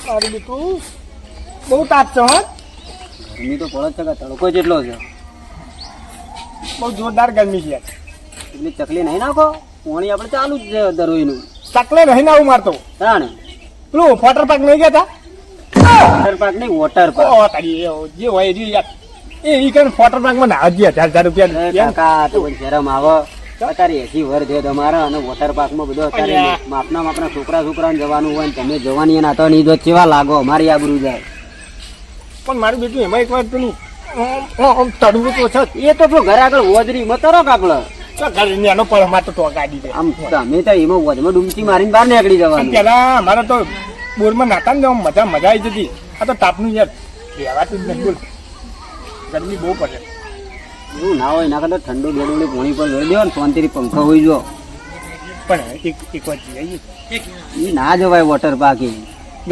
મારું બેટું બહુ તાપ છે હો. ગરમી તો પડે છે કે તડકો જેટલો છે. બહુ જોરદાર ગરમી છે યાર. એટલી ચકલી નહીં નાખો, પાણી આપણે ચાલુ જ છે દરરોજનું. ચકલે નહીં ના આવું મારતો. તાણે પેલું વોટર પાર્ક નહીં ગયા વોટર પાર્ક નહીં, વોટર પાર્ક. તા તારી જે હોય એ યાર એ કઈ વોટર પાર્ક માં ના ગયા 1000 રૂપિયા. કાકા તો પછી શરમ આવે. અત્યારે 80 વર છે તમારા અને વોટર પાર્ક માં બધો અત્યારે માપના છોકરાને જવાનું હોય ને તમે જવાની ના તો નહીં જો કેવા લાગો, અમારી આબરૂ જાય. પણ મારું બેટું એમાં એક વાર પેલું તડવું તો છે એ તો જો ઘરે આગળ વોજરી મતરો કાપડે એનો પર અમારે તો ટોકાડી દે. આમ તમે તો એમાં વોજમાં ડૂમકી મારીને બહાર નીકળી જવાનું. પેલા અમારે તો બોરમાં નાતા ને મજા આવી જતી. આ તો તાપનું યાર રહેવાતું જ નહીં. બોલ ગરમી બહુ પડે. એવું ના હોય ના કરતા ઠંડુ બેડું પાણી પર જોઈ દેવા ને શાંતિથી પંખો હોય જો. પણ એક વાર જઈએ એ ના જવાય વોટર પાર્ક.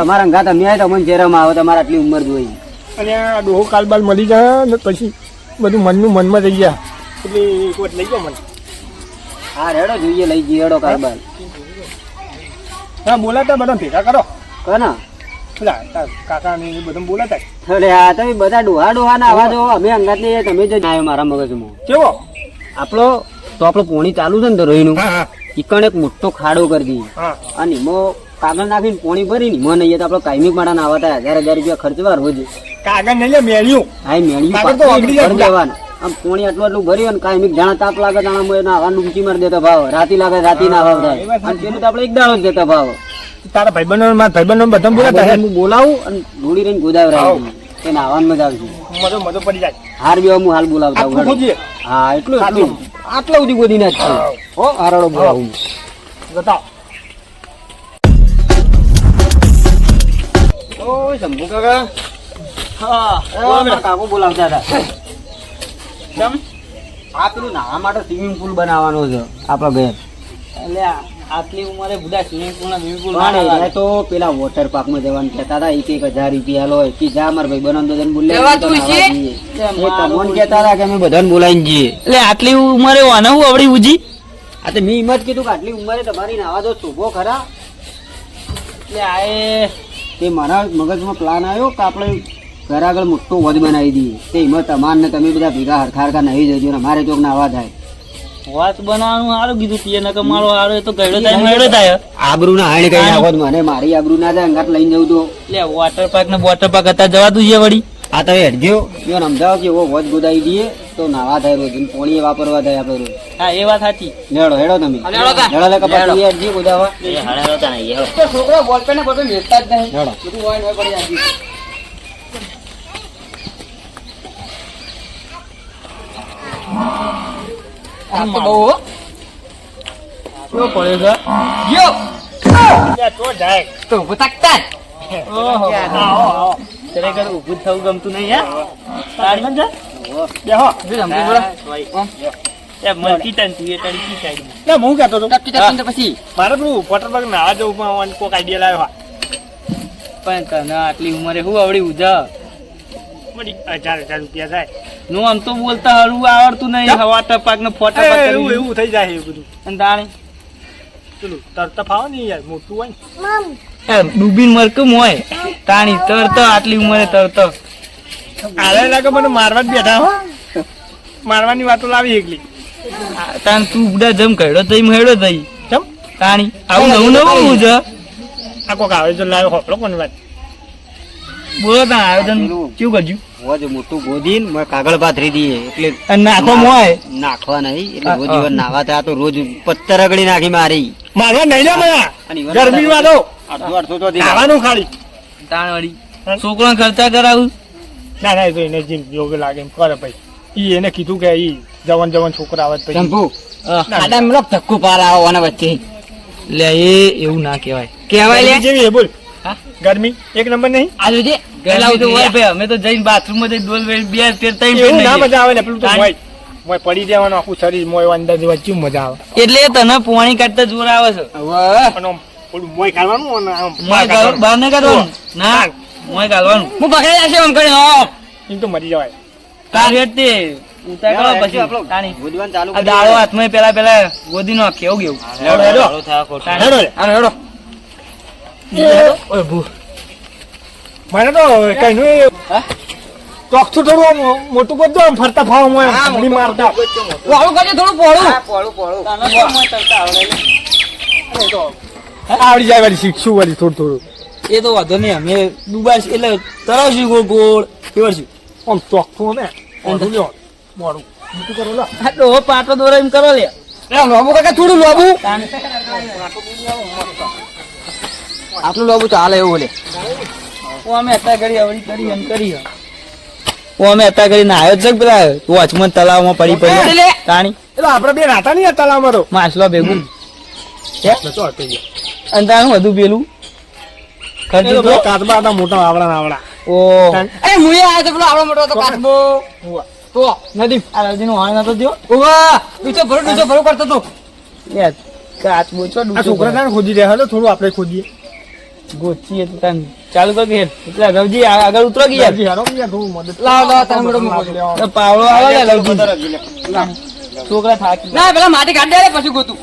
અમારા અંગા તમે આવે તો મને ચહેરામાં આવે, તમારે આટલી ઉંમર જોઈ. અને આ ડોહો કાલબાલ મળી જાય ને પછી બધું મનમાં રહી ગયા એટલે એક વાર લઈ જાઓ મને. હા રેડો જોઈએ, લઈ જઈએ હેડો કારબાર. હા બોલાતા બધા ભેગા કરો. કોના પેલા કાકા ને બધું બોલાતા. અરે હા તમે બધા ડોહા ના આવા જો. અમે અંગાત ને તમે જો આવ્યો મારા મગજમાં કેવો આપણો પોણી ચાલુ છે ને તો રોહીનું હા ઈકણ એક મોટો ખાડો કરી દઈએ હા અને એમાં કાગળ નાખીને પોણી ભરી ને મને અહીંયા તો આપડે કાયમિક માટે ના આવતા 1000 રૂપિયા ખર્ચવા રોજ. કાગળ નહીં લે મેળ્યું. હા મેળવી કાગળ તો ઓગળી જાય. દેવાનું આમ પોણી આટલું ભર્યું ને કાયમિક જાણા તાપ લાગે જાણા ડૂમકી મારી દેતા ભાવ, રાતી લાગે રાતી ના ભાવ થાય. અને પેલું તો આપડે એક દાડો જ દેતા ભાવ. તારા ભાઈબંધો બધા બોલાતા. હું બોલાવું અને ધૂળી રહીને ગોદાવરાય એ નાવાનું મજા આવશે. મજો પડી જાય. હાર બી હું હાલ બોલાવતા આખું ખોદીએ. હા એટલું આટલા સુધી ગોદી ના જ છે. હો હારડો બોલાવું બતાવ. ઓય શંભુ કાકા. હા મારા કાકો બોલાવતા હતા. કેમ આ પેલું નાવા માટે સ્વિમિંગ પુલ બનાવવાનો છે આપણા ઘર. એટલે આટલી ઉંમરે બધા સ્વિમિંગ પુલ ના સ્વિમિંગ પુલ એ તો પેલા વોટર પાર્ક માં જવાનું કહેતા હતા. 1000 રૂપિયા લો કે જા મારા ભાઈ બનાવ તો બોલે કહેતા હતા કે અમે બધાને બોલાવીને જઈએ. એટલે આટલી ઉંમરે વાના હું આવડી ઉજી. આ તો મેં એમ જ કીધું કે આટલી ઉંમરે તમારી નાવા દો શોભો ખરા. એટલે આ તે મારા મગજમાં પ્લાન આવ્યો કે આપણે ઘર આગળ મોટો વધ બનાવી દઈએ. તે એમાં તમારને તમે બધા ભેગા હરખા નહીં જજો ને મારે ચોક નાવા થાય. વાત બનાવવાનું સારું કીધું તીએ નકર મારો હારો તો ગયડો થાય મેળો થાય. આબરૂ ના હાણી કઈ નાખો મને મારી આબરૂ ના થાય અંગાત લઈને જવું તો. એટલે વોટર પાર્ક ને વોટર પાર્ક હતા જવાતું છે વળી. આ તમે હેડજો એવો સમજાવો કે એવો વધ ગોદાવી દઈએ તો નાવા થાય રોજ પોણી વાપરવા થાય આપણે રોજ. હા એ વાત સાચી. હેડો હેડો તમે હેડો લે કપા હેડજી ગોદાવા. છોકરા બોલ પેન બધું મેળતા જ નહીં. હેડો બધું હોય ને પડી જાય. આ તો બહુ શું પડે છે યો તો જાય તો બતાકતા. ઓહો આવો ખરેખર ઊભું થવું ગમતું નહીં યાર. તાળી માં જા બેહો. જો સમજી બોલા એ મલકી તન થિયેટર કી સાઈડ લે હું કહેતો હતો ટકી પછી મારે પેલું વોટર પાર્ક નાવા જવું પણ કોઈક આઈડિયા લાવ્યો. હા પણ તને આટલી ઉંમરે હું આવડી ઉજા બધી 1000 રૂપિયા થાય. નું આમ તો બોલતા હરવું આવડતું નહીં. વોટર પાર્ક ને ફોટા પાર્ક એવું થઈ જાય એ બધું. અને તાણી પેલું તરતા ફાવો ને યાર મોટું હોય ને. ડૂબીન મરકમ હોય તાણી તરત આટલી ઉંમરે તરત આલે લાગે મને મારવા જ બેઠા હો. મારવાની વાતો લાવી એકલી. તાન તું બધા જમ કડ્યો થઈ હેડો થઈ ચમ તાણી આવું નવું નવું છે. આ કોક આવે તો લાવ્યો હોપલો કોની વાત. બોલો તાન આયોજન કેવું કરજુ. વધ મોટું ગોદીને મેં કાગળ પાથરી દઈએ એટલે અને નાખો મોય નાખવા નહીં એટલે રોજ દિવસ નાવા થાય તો રોજ પત્તર રગડી નાખી મારી. મારવા નહીં લે મને ગરમી માં તો 800 તો ખાવાનું ખાલી. તાણ વળી છોકરા ખર્ચા કરાવું. ના ના એ તો એને જેમ યોગ્ય લાગે એમ કરે ભાઈ. ઈ એને કીધું કે ઈ જવાન છોકરા આવે પછી શંભુ આડા મતલબ ધક્કુ પાર આવો અને વચ્ચે લે એ એવું ના કહેવાય. કહેવાય લે જેવી બોલ. હા ગરમી એક નંબર નહીં. આજુ જે ગેલા તો હોય ભાઈ અમે તો જઈને બાથરૂમ માં જઈને ડોલ બે તેર તઈ એવું ના મજા આવે ને પેલું તો મોય પડી જવાનું આખું શરીર મોય અંદર જેવા ચીમ મજા આવે. એટલે તને પોણી કાઢતા જોર આવે છે. અને પેલું મોય ખાવાનું અને આમ મોય બહાર ન કાઢવાનું ના મોય કાઢવાનું. હું પકડી રાખશે એમ કરી એમ તો મરી જવાય. તારે તે ઉતાર કરો પછી તાણી ગોદવાનું ચાલુ આ દાળો હાથમાં પેલા ગોદી નો કેવું કેવું હેડો હેડો હેડો હેડો હેડો ઓય ભૂ મને તો કઈનું ચોકઠું થોડું આમ મોટું કરજો આમ ફરતા ફાવમાં એમ મારતા વાળું કરજો થોડું પોળું આવડી જાય વાળી શીખશું વાળી થોડું એ તો વાંધો નહીં અમે ડુબાશ એટલે તરાવશું ગોળ ગોળ કેવડશું આમ ચોખ્ખું ને મોડું મોટું કરો લો આ તો પાટો દોરા એમ કરો લે લોબુ કાકા થોડું લોબુ આટલું લોબુ ચાલે એવું લે ઓ અમે અત્યારે કરી આવડી કરી એમ કરી ઓ અમે અત્યારે કરી નાયો જ પેલા વચમાં તલાવમાં પડી પડી તાણી એટલે આપણે બે નાતા નહીં તલાવમાં તો માછલો ભેગું તો હટી ગયા અને તારું બધું પેલું ખર્ચું તો કાચબા હતા મોટા આવડા ઓ અરે મુએ આયો તો પેલો આવડો મોટો હતો કાચબો તો નથી આ રજીનો હાણ નતો થયો ઓવા ડૂચો ભરો કરતો તો યાર કાચ બોચો આ ડૂચો છોકરા તાને ખોજી રહ્યા હતો થોડું આપણે ખોજીએ ગોચીએ તો તને ચાલુ કર કે એટલે રવજી આગળ ઉતરો કે યાર યાર થોડું મદદ લાવ તમે મોટો તો પાવળો આવે લે લવજી છોકરા થાકી ના પેલા માટી કાઢ દે પછી ગોતું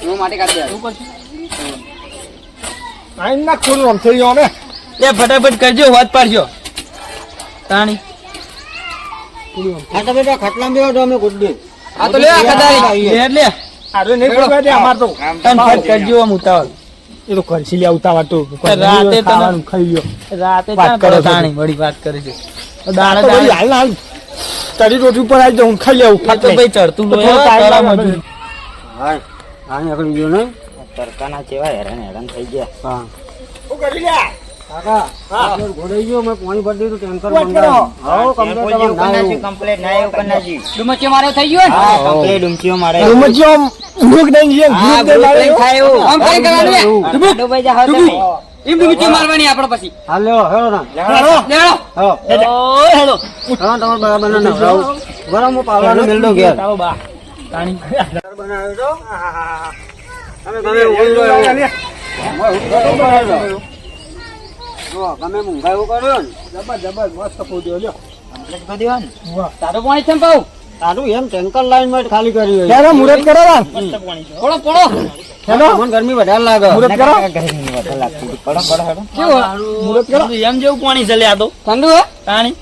હું માટી કાઢ દે આઈ ના થોડું આમ થઈ ગયો ને એ ફટાફટ કરજો વાત પાડજો તાણી આ તમે તો ખટલા બેહો તો અમે ગોઠવી દે. આ તો લે આ કદાળી લે લે અરે નહીં પડવા દે અમાર તો તન ફટ કરજો આમ ઉતાવળ એ તો ખર્ચી લે ઉતાવળ તો રાતે તમે- ખાવાનું ખાઈ લ્યો રાતે વાત ક્યાં કરો કરો છો? તાણી વળી વાત કરે છે દાડા તો ભાઈ હાલ હાલ તારી રોટી ઉપર આવી જાઉં ખાઈ લેવું આ તો ભાઈ ચડતું તો થોડો લોહી time તારા લાગે મજૂર. હાય આને આગળ ગયો ને તરકાના જેવા હેરાન થઈ ગયા હા શું કરી લ્યા કાકા આગળ ઘોડાઈ ગયો મેં પાણી ભરી દીધું ટેન્કર વાત કરો. હાઉ કમ્પ્લીટ ના આવ્યું. ડુમચી મારે થઈ ગયો ને કમ્પ્લેટ ઊંચીઓ મારે રૂમ જ આમ ભૂખ નહીં છે ભૂખ દે મારે આમ કઈ કરવાનું લે એમ ડુમચી મારવાની આપણે પછી હાલ લ્યો હેડો ના લેડો હા ઓય હેલો હા તમારે બરાબર ના નવરાવું બરાબર હું પાવલાને મેલડો ઘેર આવો બા તાણી બનાવ્યો તો તમે તમે ઓઈ લો જો તમે મુંબઈ એવું કર્યો ને જબર મસ્ત ફોડ્યો લ્યો તારું પાણી છે પાઉ તારું એમ ટેન્કર લાઈન માં ખાલી કરી હોય ક્યારે મુરત કરો ને પોળો પોળો હેલો મને ગરમી વધારે લાગે મુરત કરો કેવો મુરત કરો એમ જેવું પાણી ચાલે આ તો ઠંડુ હે તાણી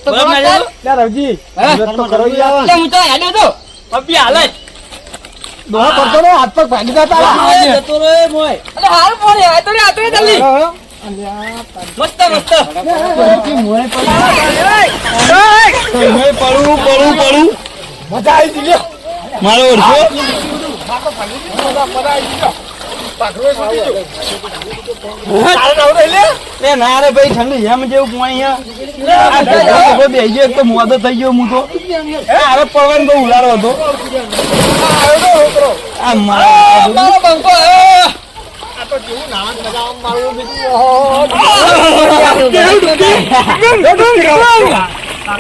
તો બરાબર બરાબર ના જતો? યાર રવજી હે? મુરત તો કરો યાર એટલે હું તો હેડ્યો તો પપ્પી હાલે જ. દોહા કરતો ને હાથ પગ ભાગી જતા એ જતો રહે મોય અરે હારું પાણી આ તો રે આ તો રે જલ્દી મસ્ત મસ્ત મોય પડું પડું પડું મજા આવી ગઈ લ્યો મારો ઓળખો એ ના રે ભાઈ ઠંડુ એમ જેવું પાણી હે બેસી ગયો એક તો મોદો થઈ ગયો હું તો અરે પડવાનું બહુ ઉલારો હતો આ મારા મારો બંકો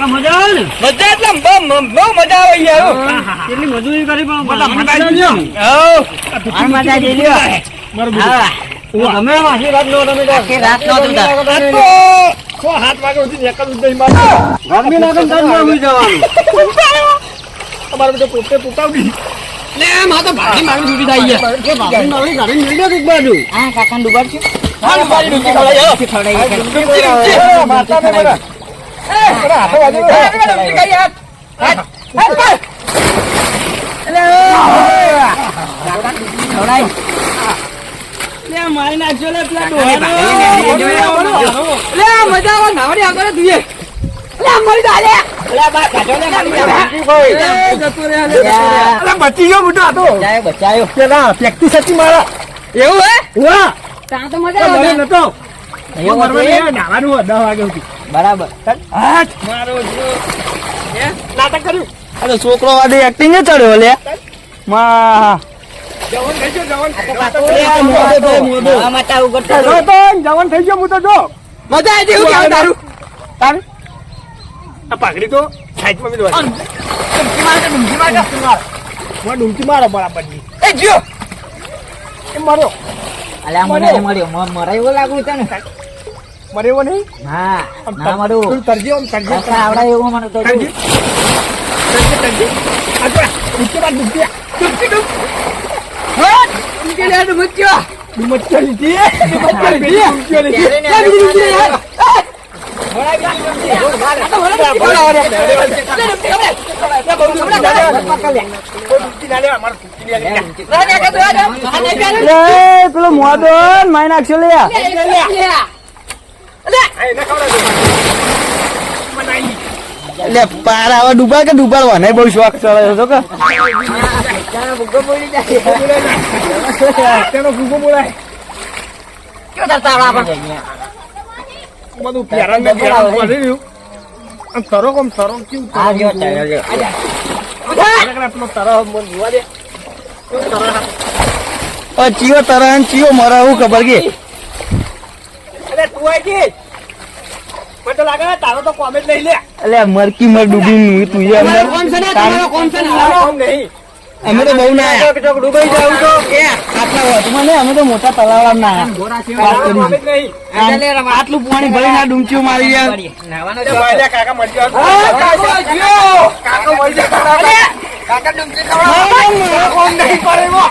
મજા આવે ને મજા એટલે બહુ મજા આવે યાર કેટલી મજૂરી કરી પણ મજા જઈ લ્યો તમે આશીર્વાદ લો તમે તો કે રાત નો તું હાથ વાગે સુધી નીકળવું જ નહીં મારે ગરમી લાગે ને તમે ઉઈ જવાનું અમારે બધું પોતે પોતાવડી લે માં તો ભાડી મારું છૂટી થાય યાર કે બાપની મારી ગાડી મેળ દે એક બાજુ આ કાકા ડુબાડ છે માતા ને બધા હાથો વાગે મારી નાખજો લે પેલા મજા આવે નાવડી આગળ જોઈએ બચી ગયો મોટો હતો બચાયો પેલા પ્રેક્ટિસ હતી મારા એવું હે વાહ ત્યાં તો મજા આવે મને નતો નાવાનું 10 વાગે સુધી બરાબર મારો નાટક કર્યું અરે છોકરો વાડી એક્ટિંગ ચડ્યો લે માં જવાન થઈ ગયો જવાન આમાં તારું કરતો જો તો જવાન થઈ ગયો હું તો જો મજા આવી જેવું કેવું તારું તારે આ પાઘડી તો સાઈડમાં મિલવા ડુમકી મારે ડુમકી મારો બરાબર ની એ જીઓ એમ મારો અલ્યા મને મળ્યો મરાય એવું લાગુ છે ને મરે એવો નહીં હા ના મળ્યું તું તરજી આમ તરજી આવડે એવું મને તો તરજી તરજી આ જો ડુમકી માર ડુમકી ડૂબકી લે ડૂબક્યો ડુમચ્ચો લીધી ડુમચ્ચો લીધી પેલો મોદો માઈ નાખશો લે એટલે પાર આવા ડૂબા કે ડૂબાડવા નહીં બહુ શોખ ચડે છો કે તેનો ભૂગો બોલાય બધું પ્યારણ ને પ્યારણ કરી રહ્યું આમ તરો કેવું પેલો તરો જોવા દે ચિયો તરન ચિયો મરે એવું ખબર કે અરે તું આઈ ગઈ મને તો લાગે તારો તો કોમેન્ટ લઈ લે એટલે મરકી મર ડૂબી તું એ અંદર કોમ નહીં અમે તો બહુ ના આયા. ડૂબાઈ જાવ તો આટલા વચમાં નહીં, અમે તો મોટા તલાવડા ના આયા. કોમેન્ટ નહીં આટલું પાણી ભરીને આ ડૂમચીઓ મારી ગયા કાકા મળી જાવ કાકા મળી જાવ કાકા ડુમકી કોમ નહીં કરે એવો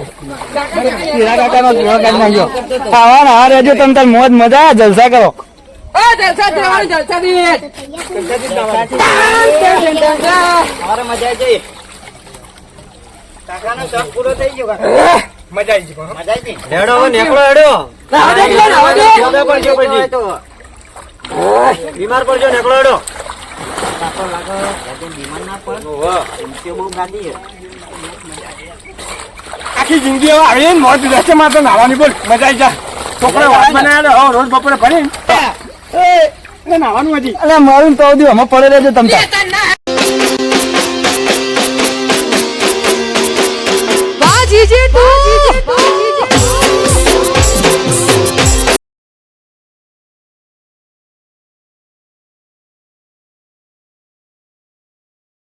પીળા કાકાનો પીળો કાઢી નાખ્યો. આવા ને આ રહેજો તમે તાર મોજ મજા જલસા કરો. મજા આવી ગઈ હેડો હવે નેકળો હેડો બીમાર પડજો નેકળો હેડો આખી જિંદગી હવે આવી ને મોજ રહેશે માત્ર નાવાની બોલ મજા આવી જા છોકરા વાત બનાવ્યા રોજ બપોરે ભરીને નાવાનું હજી અલ્યા મારું તો અમે પડે રહેજો તમે તાર.